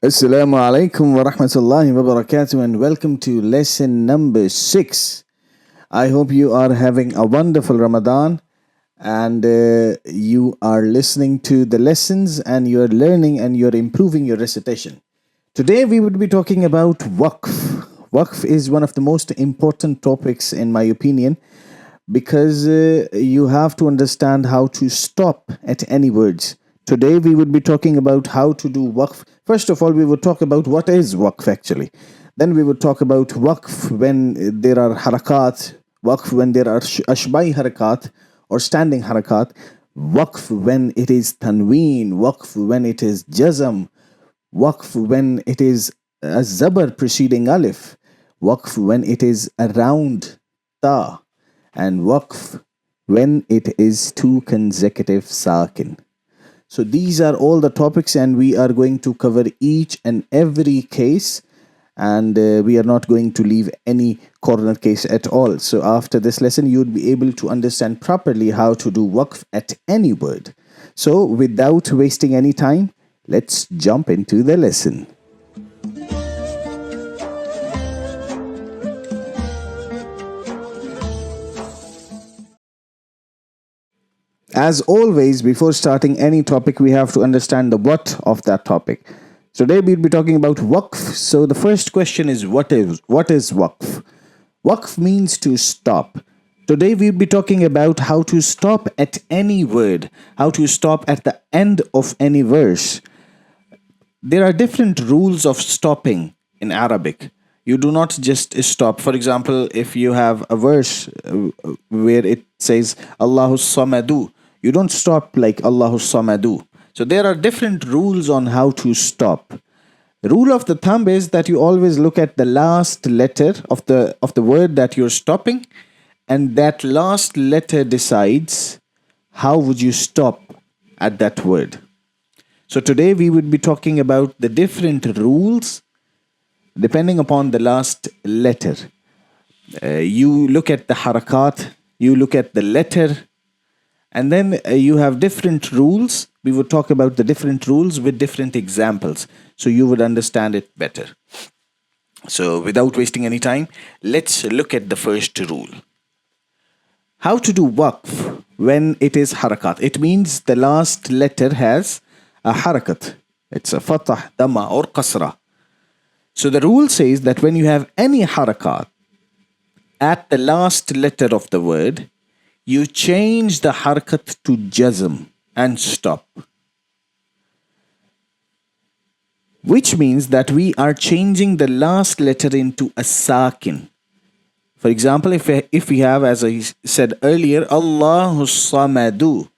Assalamu alaikum wa rahmatullahi wa barakatuh, and welcome to lesson number 6. I hope you are having a wonderful Ramadan and you are listening to the lessons and you're learning and you're improving your recitation. Today we would be talking about Waqf. Waqf is one of the most important topics in my opinion because you have to understand how to stop at any words. Today we would be talking about how to do waqf. First of all, we would talk about what is waqf actually. Then we would talk about waqf when there are harakat, waqf when there are ashba'i harakaat or standing harakat, waqf when it is tanween, waqf when it is jazam, waqf when it is a zabar preceding alif, waqf when it is a round taa, and waqf when it is two consecutive sakin. So these are all the topics and we are going to cover each and every case, and we are not going to leave any corner case at all. So after this lesson, you would be able to understand properly how to do waqf at any word. So without wasting any time, let's jump into the lesson. As always, before starting any topic, we have to understand the what of that topic. Today we'll be talking about waqf. So the first question is what is waqf? Waqf means to stop. Today we'll be talking about how to stop at any word, how to stop at the end of any verse. There are different rules of stopping in Arabic. You do not just stop. For example, if you have a verse where it says Allahu Samadu, you don't stop like Allahu Samadu. So there are different rules on how to stop. The rule of the thumb is that you always look at the last letter of the word that you're stopping, and that last letter decides how would you stop at that word. So today we would be talking about the different rules depending upon the last letter. You look at the harakat, you look at the letter, and then you have different rules. We would talk about the different rules with different examples, so you would understand it better. So without wasting any time, let's look at the first rule. How to do waqf when it is harakat. It means the last letter has a harakat. It's a fatah, dhamma or qasra. So the rule says that when you have any harakat at the last letter of the word, you change the harakat to jazam and stop. Which means that we are changing the last letter into a sakin. For example, if we have, as I said earlier, Allahu Samadu,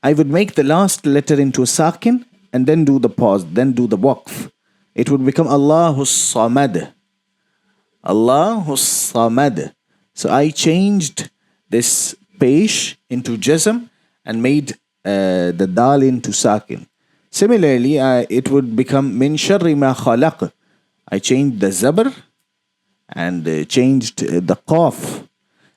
I would make the last letter into a sakin and then do the pause, then do the waqf. It would become Allahu Samad. Allahu Samad. So I changed this pesh into jazam and made the dal into sakin. Similarly, it would become min sharri ma khalaq. I changed the zabar and changed the qaf.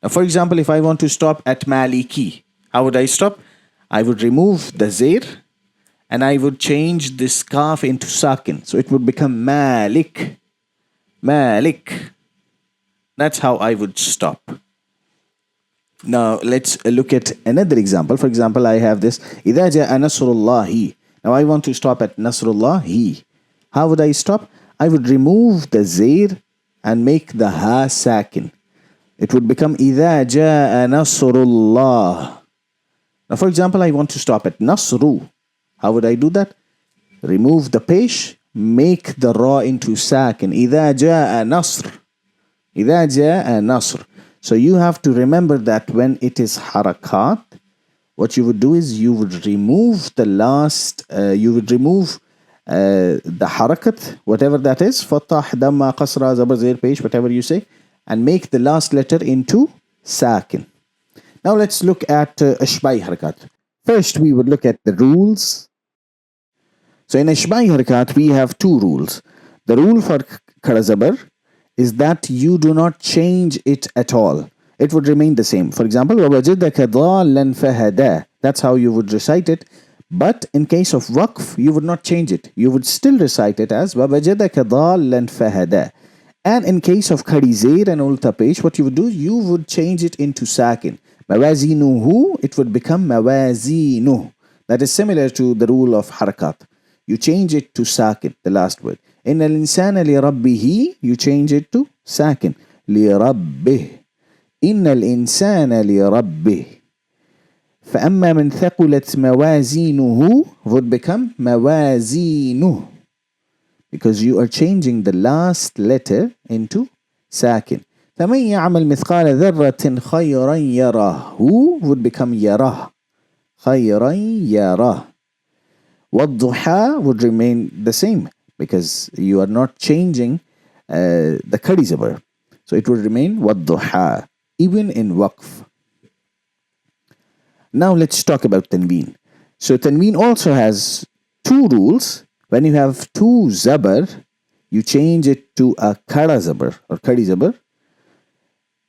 Now, for example, if I want to stop at maliki, how would I stop? I would remove the zair and I would change this kaf into sakin. So it would become malik. Malik. That's how I would stop. Now let's look at another example. For example, I have this إِذَا جَاءَ نَصْرُ اللَّهِ. Now I want to stop at Nasrullahi. How would I stop? I would remove the zair and make the ha sakin. It would become إِذَا جَاءَ نَصْرُ اللَّهِ. Now for example, I want to stop at Nasru. How would I do that? Remove the pesh, make the ra into sakin. إِذَا جَاءَ نَصْرُ. إِذَا جَاءَ نَصْرُ. So you have to remember that when it is harakat, what you would do is you would remove the last, the harakat, whatever that is, fatah, dhamma, qasra, zabar, zair, pesh, whatever you say, and make the last letter into sakin. Now let's look at Ashba'i Harakaat. First we would look at the rules. So in Ashba'i Harakaat we have two rules. The rule for Khara Zabar is that you do not change it at all. It would remain the same. For example, وَوَجَدَكَ ضَالًّا فَهَدَى. That's how you would recite it. But in case of waqf, you would not change it. You would still recite it as وَوَجَدَكَ ضَالًّا فَهَدَى. And in case of khadi zair and ulta pesh, what you would do, you would change it into sakin. Mawazinuhu, it would become mawazinu. That is similar to the rule of harakat. You change it to sakin, the last word. In al-insana li rabbihi, you change it to sakin. Li rabbih. In al-insana li rabbih. فأما من ثقلت موازينه would become موازينه, because you are changing the last letter into sakin. فمن يعمل مثقال ذرة خيرا يره would become يره. خيرا يره. والضحى would remain the same because you are not changing the khadi zabar. So it would remain والضحى even in waqf. Now let's talk about Tanween. So Tanween also has two rules. When you have two Zabar, you change it to a Khada Zabar or Khadi Zabar.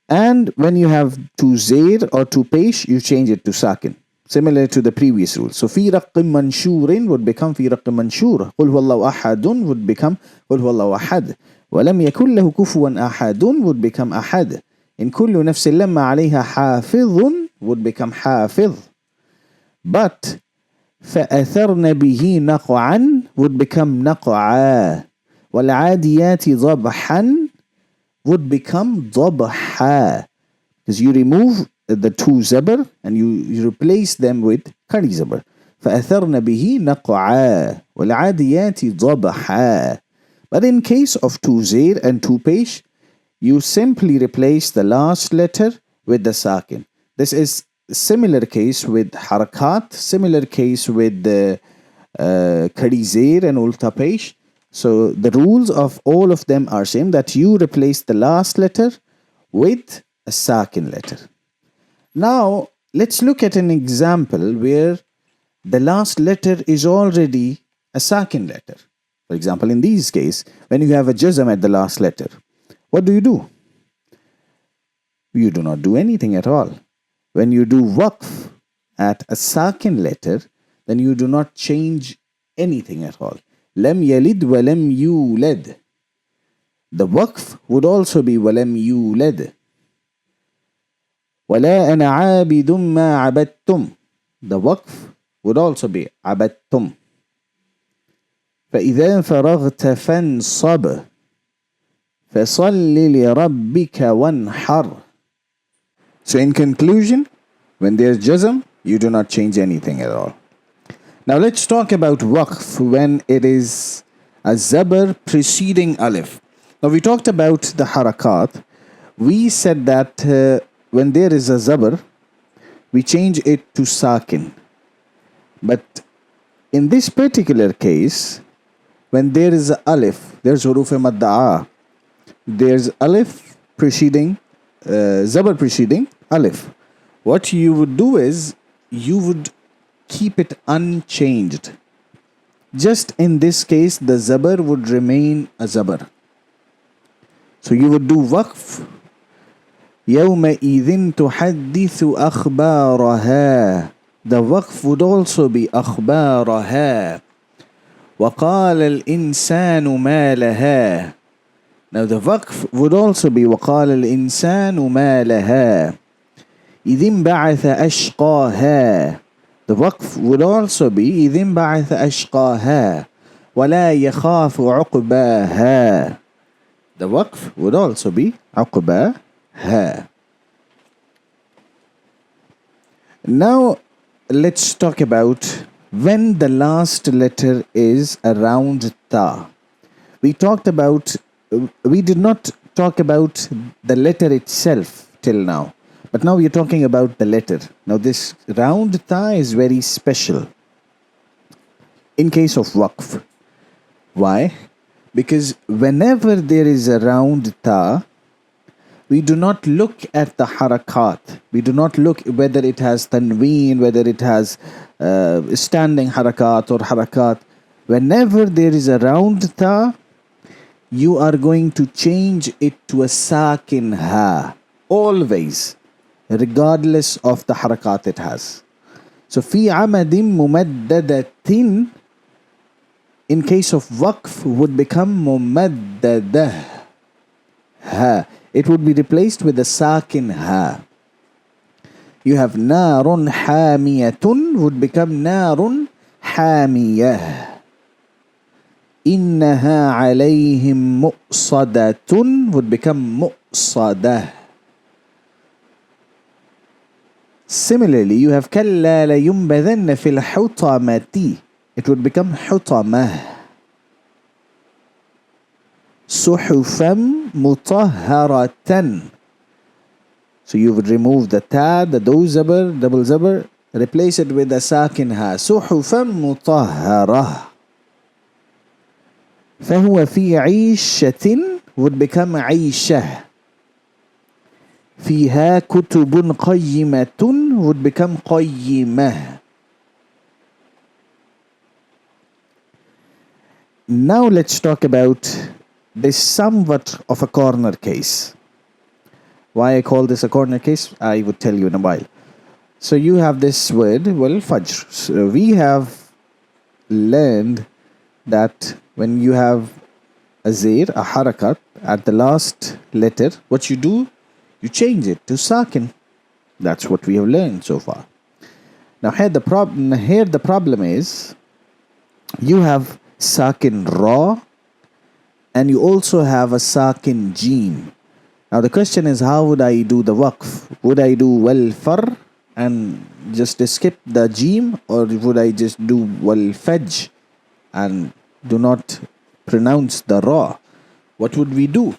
And when you have two Zair or two Pesh, you change it to Sakin. Similar to the previous rule. So Fi Raqqim Manshurin would become Fi Raqqim Manshur. Qul Huwallahu Ahadun would become Qul Huwallahu Ahad. وَلَمْ يَكُنْ لَهُ كُفُوًا أَحَدٌ would become Ahad. In كُلُّ نَفْسٍ لَمَّا عَلَيْهَا حَافِظٌ would become حافظ. But فأثرن به نقعا would become نقعا. والعاديات ضبحا would become ضبحا. Because you remove the two zabar and you replace them with khadi zabar. فأثرن به نقعا والعاديات ضبحا. But in case of two zair and two pesh, you simply replace the last letter with the sakin. This is similar case with harakat, similar case with the khadi zair and ulta pesh. So the rules of all of them are same, that you replace the last letter with a sakin letter. Now let's look at an example where the last letter is already a sakin letter. For example, in this case, when you have a jazam at the last letter, what do? You do not do anything at all. When you do waqf at a sakin letter, then you do not change anything at all. Lam yalid wa lam yulad. The waqf would also be wa lam yulad. ولا أنا عابد ما عبدتم. The waqf would also be عبدتم. فإذا فرغت فانصب فصل لربك وانحر. So in conclusion, when there's jazam, you do not change anything at all. Now let's talk about waqf when it is a zabar preceding alif. Now we talked about the harakat. We said that when there is a zabar, we change it to sakin. But in this particular case, when there is a alif, there's huruf madda'a. There's alif preceding, zabar preceding alif. What you would do is, you would keep it unchanged. Just in this case, the zabar would remain a zabar. So you would do waqf. يومئذ تحدث أخبارها. The waqf would also be أخبارها. وقال الإنسان ما لها. Now the waqf would also be وقال الإنسان ما لها. إذ انبعث أشقاها. The waqf would also be إذ انبعث أشقاها ولا يخاف عقباها. The waqf would also be عقباها. Now let's talk about when the last letter is a round taa. We did not talk about the letter itself till now. But now we are talking about the letter. Now this round taa is very special in case of waqf. Why? Because whenever there is a round taa, we do not look at the harakat. We do not look whether it has tanween, whether it has standing harakat or harakat. Whenever there is a round taa, you are going to change it to a sakin ha. Always. Regardless of the harakat it has. So في عمد ممددة in case of waqf would become ممددة ha. It would be replaced with a sakin ha. You have نار حامية would become نار حامية. إنها عليهم مؤصدة would become مؤصدة. Similarly, you have كلا لينبذن في الحطمة. It would become حطمة. صحفا مطهرة. So you would remove the ta, the zabar, double zabar, replace it with the sakin ha. صحفا مطهرة. فهو في عيشة would become عيشة. فيها كتب قيمة would become قيمة. Now let's talk about this somewhat of a corner case. Why I call this a corner case, I would tell you in a while. So you have this word, well, fajr. So we have learned that when you have a zair, a harakat, at the last letter, what you do, you change it to sakin. That's what we have learned so far. Now here the problem is, you have sakin ra, and you also have a sakin jeen. Now the question is, how would I do the waqf? Would I do wal far and just skip the jeem, or would I just do wal faj and do not pronounce the ra? What would we do?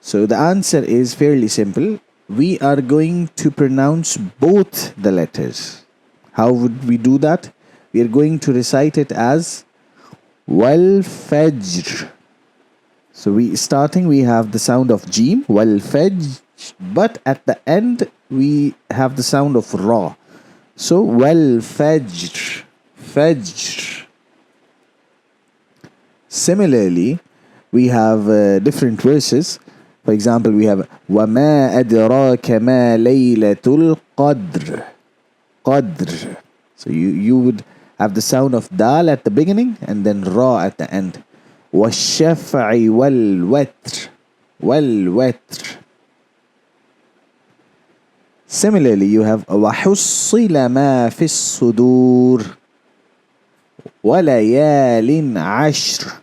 So the answer is fairly simple. We are going to pronounce both the letters. How would we do that? We are going to recite it as wal fajr. So we have the sound of jeem, wal fajr, but at the end we have the sound of ra. So wal fajr, fajr. Similarly, we have different verses. For example, we have وَمَا أَدْرَاكَ مَا لَيْلَةُ الْقَدْرِ قدر. So you would have the sound of dal at the beginning and then ra at the end. وَالشَّفْعِ وَالْوَتْرِ وَالْوَتْرِ. Similarly, you have وَحُصِّلَ مَا فِي الصُّدُورِ وَلَيَالٍ عَشْرٍ.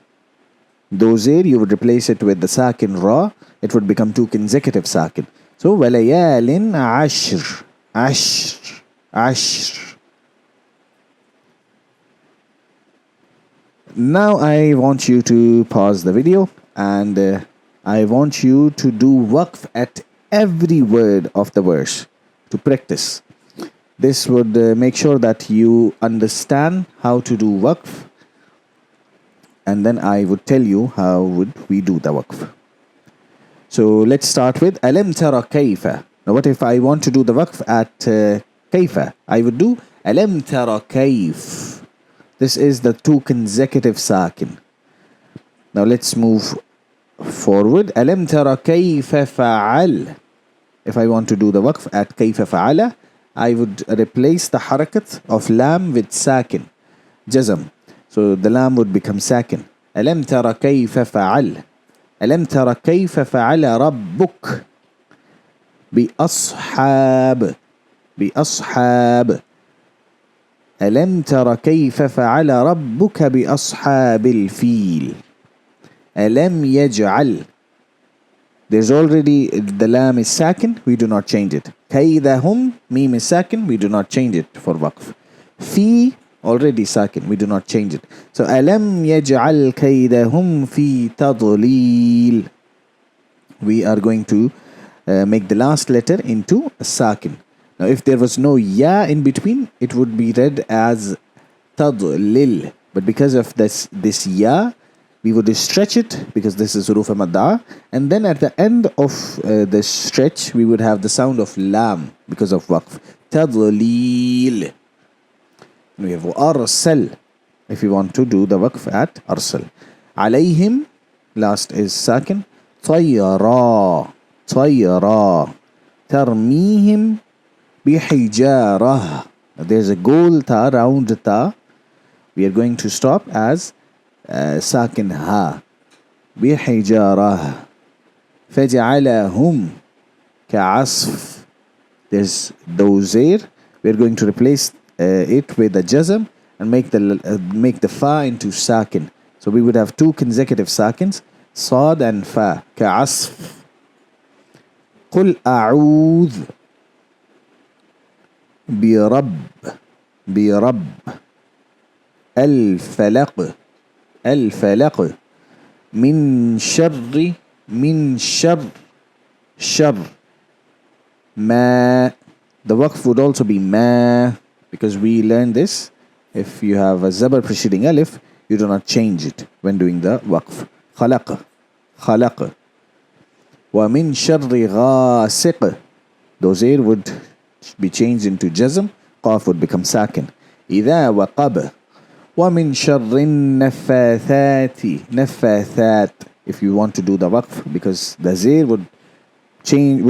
Those here, you would replace it with the sakin ra. It would become two consecutive sakin. So وَلَيَالٍ عَشْرٍ عَشْرٍ عَشْرٍ. Now I want you to pause the video and I want you to do waqf at every word of the verse to practice. This would make sure that you understand how to do waqf, and then I would tell you how would we do the waqf. So let's start with Alam tara kayfa. Now what if I want to do the waqf at kayfa? I would do Alam tara kayf. This is the two consecutive sakin. Now let's move forward. Alam tara kayfa fa'al. If I want to do the waqf at kayfa fa'ala, I would replace the harakat of lam with sakin, jazam. So the lam would become sakin. Alam tara kayfa fa'al. Alam tara kayfa fa'ala rabbuk bi ashab. Bi ashab. ألم تر كيف فعل ربك بأصحاب الفيل. ألم يجعل. There's already the lam is sakin, we do not change it. كيدهم, mim is sakin, we do not change it for waqf. في already sakin, we do not change it. So ألم يجعل كيدهم في تضليل. We are going to make the last letter into a sakin. Now if there was no ya in between, it would be read as tadlil. But because of this ya, we would stretch it because this is huruf madda. And then at the end of the stretch, we would have the sound of lam because of waqf. Tadlil. We have arsal if you want to do the waqf at arsal. Alayhim, last is sakin. Tayyara. Tayyara. Tarmihim بحجارة There's a goal ta, round ta. We are going to stop as sakin ha. بحجارة فجعلهم كعصف. There's those there. We're going to replace it with a jazam and make the fa into sakin. So we would have two consecutive sakins, صاد and fa. كعصف. قل أعوذ برب الفلق من شر ما. The waqf would also be ma, because we learned this. If you have a zabar preceding alif, you do not change it when doing the waqf. خلق ومن شر غاسق. Those air would be changed into jazam. Qaf would become sakin. إذا وقب ومن شر النفاثات. If you want to do the waqf, because the zair would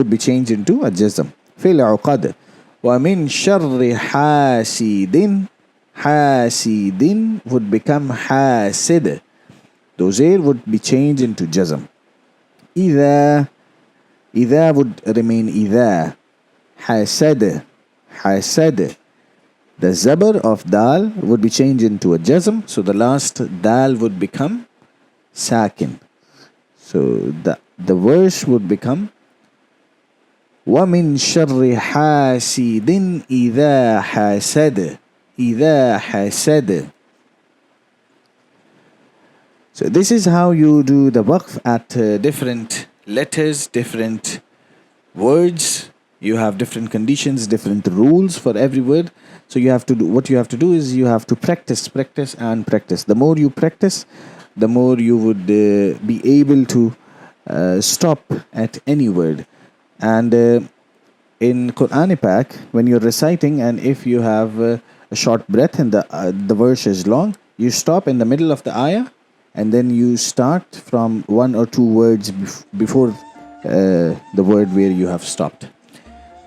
be changed into a jazam. في العقد ومن شر حاسد would become حاسد. Those air would be changed into jazam. إذا would remain إذا. حسد. The zabar of dal would be changed into a jazam, so the last dal would become sakin. So the verse would become وَمِن شَرِّ حَاسِدٍ إِذَا حَسَدَ. So this is how you do the waqf at different letters, different words. You have different conditions, different rules for every word. So what you have to do is you have to practice. The more you practice, the more you would be able to stop at any word. And in Quranic pack, when you're reciting, and if you have a short breath and the verse is long, you stop in the middle of the ayah, and then you start from one or two words before the word where you have stopped.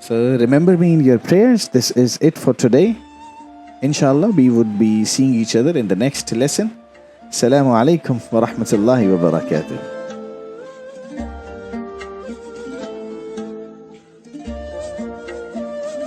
So remember me in your prayers. This is it for today. Inshallah, we would be seeing each other in the next lesson. Assalamu alaikum wa rahmatullahi wa barakatuh.